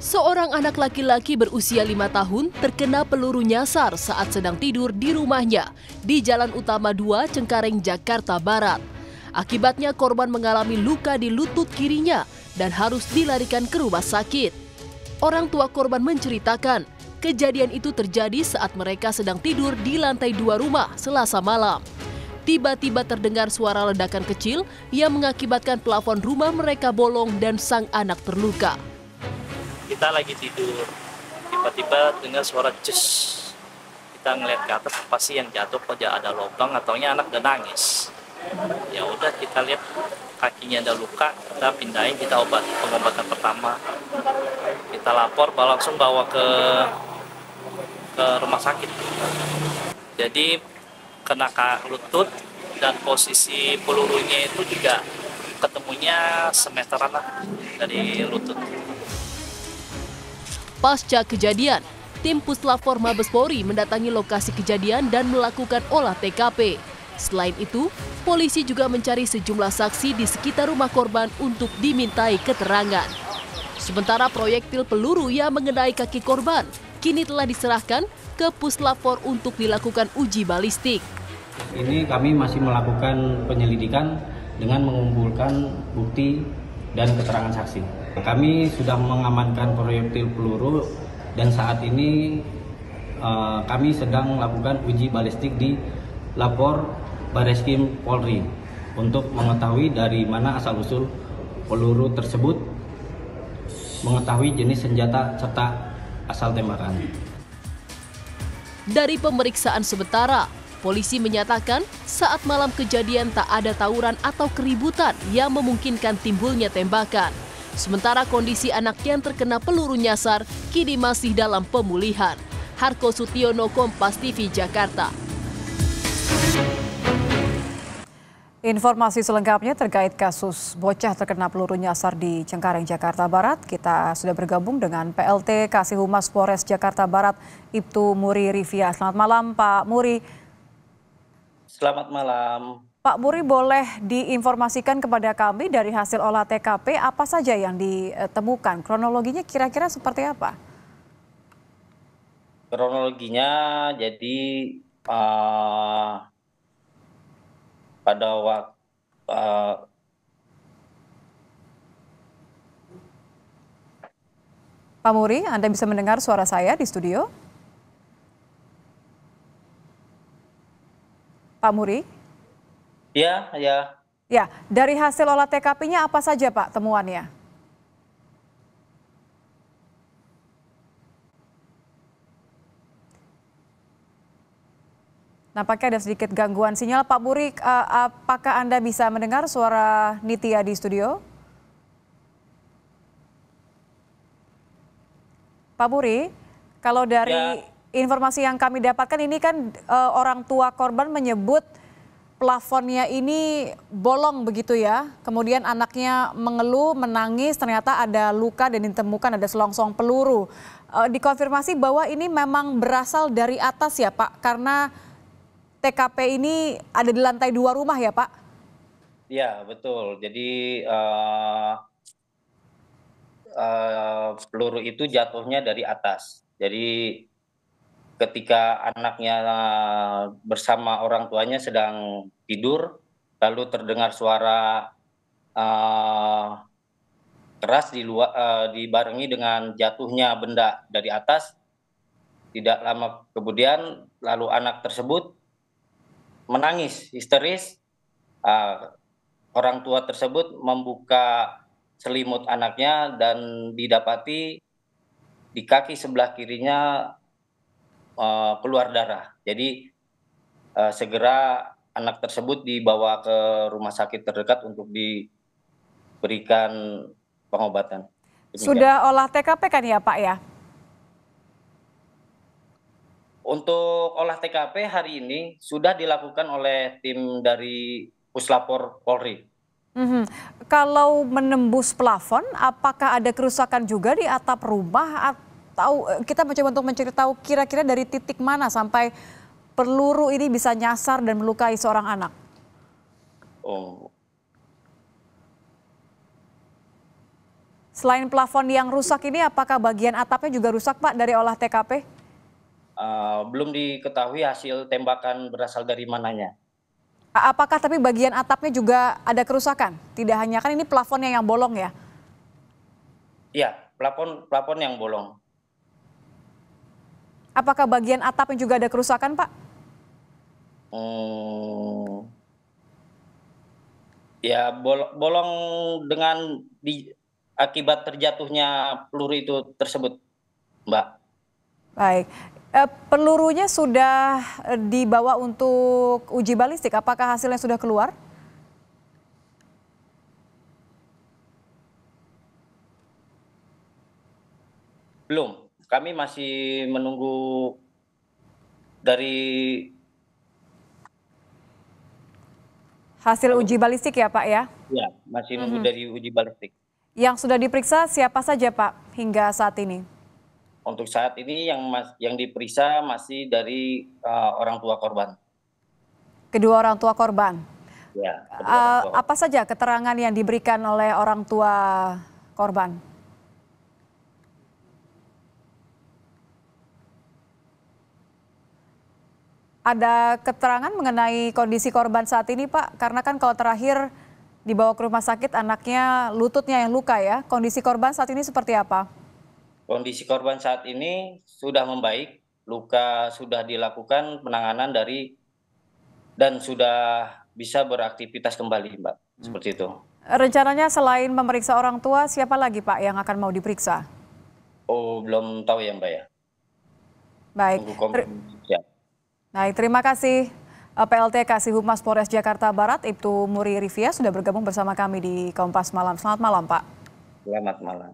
Seorang anak laki-laki berusia 5 tahun terkena peluru nyasar saat sedang tidur di rumahnya di Jalan Utama 2 Cengkareng, Jakarta Barat. Akibatnya korban mengalami luka di lutut kirinya dan harus dilarikan ke rumah sakit. Orang tua korban menceritakan, kejadian itu terjadi saat mereka sedang tidur di lantai 2 rumah Selasa malam. Tiba-tiba terdengar suara ledakan kecil yang mengakibatkan plafon rumah mereka bolong dan sang anak terluka. Kita lagi tidur, tiba-tiba dengar suara ces. Kita ngeliat ke atas, apa sih yang jatuh, kok ada lubang ataunya anak udah nangis. Ya udah, kita lihat kakinya ada luka, kita pindahin, kita pengobatan pertama. Kita lapor, langsung bawa ke rumah sakit. Jadi kena lutut dan posisi pelurunya itu juga ketemunya semeteran dari lutut. Pasca kejadian, tim Puslapfor Mabes Polri mendatangi lokasi kejadian dan melakukan olah TKP. Selain itu, polisi juga mencari sejumlah saksi di sekitar rumah korban untuk dimintai keterangan. Sementara proyektil peluru yang mengenai kaki korban kini telah diserahkan ke Puslapfor untuk dilakukan uji balistik. Ini kami masih melakukan penyelidikan dengan mengumpulkan bukti dan keterangan saksi. Kami sudah mengamankan proyektil peluru dan saat ini kami sedang melakukan uji balistik di Lapor Bareskrim Polri untuk mengetahui dari mana asal-usul peluru tersebut, mengetahui jenis senjata serta asal tembakan. Dari pemeriksaan sementara, polisi menyatakan saat malam kejadian tak ada tawuran atau keributan yang memungkinkan timbulnya tembakan. Sementara kondisi anak yang terkena peluru nyasar kini masih dalam pemulihan. Harko Sutiono, Kompas TV, Jakarta. Informasi selengkapnya terkait kasus bocah terkena peluru nyasar di Cengkareng, Jakarta Barat. Kita sudah bergabung dengan PLT Kasih Humas Polres Jakarta Barat, Ibtu Muri Rivia. Selamat malam, Pak Muri. Selamat malam. Pak Muri, boleh diinformasikan kepada kami dari hasil olah TKP apa saja yang ditemukan? Kronologinya kira-kira seperti apa? Kronologinya jadi pada waktu Pak Muri, Anda bisa mendengar suara saya di studio? Pak Muri? Ya. Ya, dari hasil olah TKP-nya apa saja Pak temuannya? Nampaknya ada sedikit gangguan sinyal. Pak Muri, apakah Anda bisa mendengar suara Nitya di studio? Pak Muri, kalau dari informasi yang kami dapatkan ini kan orang tua korban menyebut plafonnya ini bolong begitu ya. Kemudian anaknya mengeluh, menangis, ternyata ada luka dan ditemukan ada selongsong peluru. Dikonfirmasi bahwa ini memang berasal dari atas ya Pak, karena TKP ini ada di lantai 2 rumah ya Pak? Ya, betul. Jadi peluru itu jatuhnya dari atas. Jadi ketika anaknya bersama orang tuanya sedang tidur, lalu terdengar suara keras dibarengi dengan jatuhnya benda dari atas. Tidak lama kemudian, lalu anak tersebut menangis histeris. Orang tua tersebut membuka selimut anaknya dan didapati di kaki sebelah kirinya keluar darah. Jadi segera anak tersebut dibawa ke rumah sakit terdekat untuk diberikan pengobatan. Demikian. Sudah olah TKP kan ya Pak ya? Untuk olah TKP hari ini sudah dilakukan oleh tim dari Puslapfor Polri. Kalau menembus plafon, apakah ada kerusakan juga di atap rumah? Atau kita mencoba untuk mencari tahu kira-kira dari titik mana sampai peluru ini bisa nyasar dan melukai seorang anak? Selain plafon yang rusak ini, apakah bagian atapnya juga rusak Pak dari olah TKP? Belum diketahui hasil tembakan berasal dari mananya. Apakah tapi bagian atapnya juga ada kerusakan? Tidak hanya kan ini plafonnya yang bolong ya? Iya, plafon yang bolong. Apakah bagian atapnya juga ada kerusakan Pak? Ya, bolong dengan akibat terjatuhnya peluru itu tersebut, Mbak. Baik. Pelurunya sudah dibawa untuk uji balistik. Apakah hasilnya sudah keluar? Belum. Kami masih menunggu dari Hasil uji balistik ya Pak ya? ya, masih nunggu dari uji balistik. Yang sudah diperiksa siapa saja Pak hingga saat ini? Untuk saat ini yang diperiksa masih dari orang tua korban. Kedua orang tua korban. Ya, kedua orang tua. Apa saja keterangan yang diberikan oleh orang tua korban? Ada keterangan mengenai kondisi korban saat ini Pak? Karena kan kalau terakhir dibawa ke rumah sakit anaknya lututnya yang luka ya. Kondisi korban saat ini seperti apa? Kondisi korban saat ini sudah membaik, luka sudah dilakukan penanganan dan sudah bisa beraktivitas kembali, Mbak. Seperti itu. Rencananya selain memeriksa orang tua, siapa lagi Pak yang akan mau diperiksa? Oh, belum tahu ya, Mbak ya. Baik. Tunggu konfirmasi. Ya. Baik, terima kasih PLT Kasih Humas Polres Jakarta Barat, Ibtu Muri Rivia sudah bergabung bersama kami di Kompas Malam. Selamat malam, Pak. Selamat malam.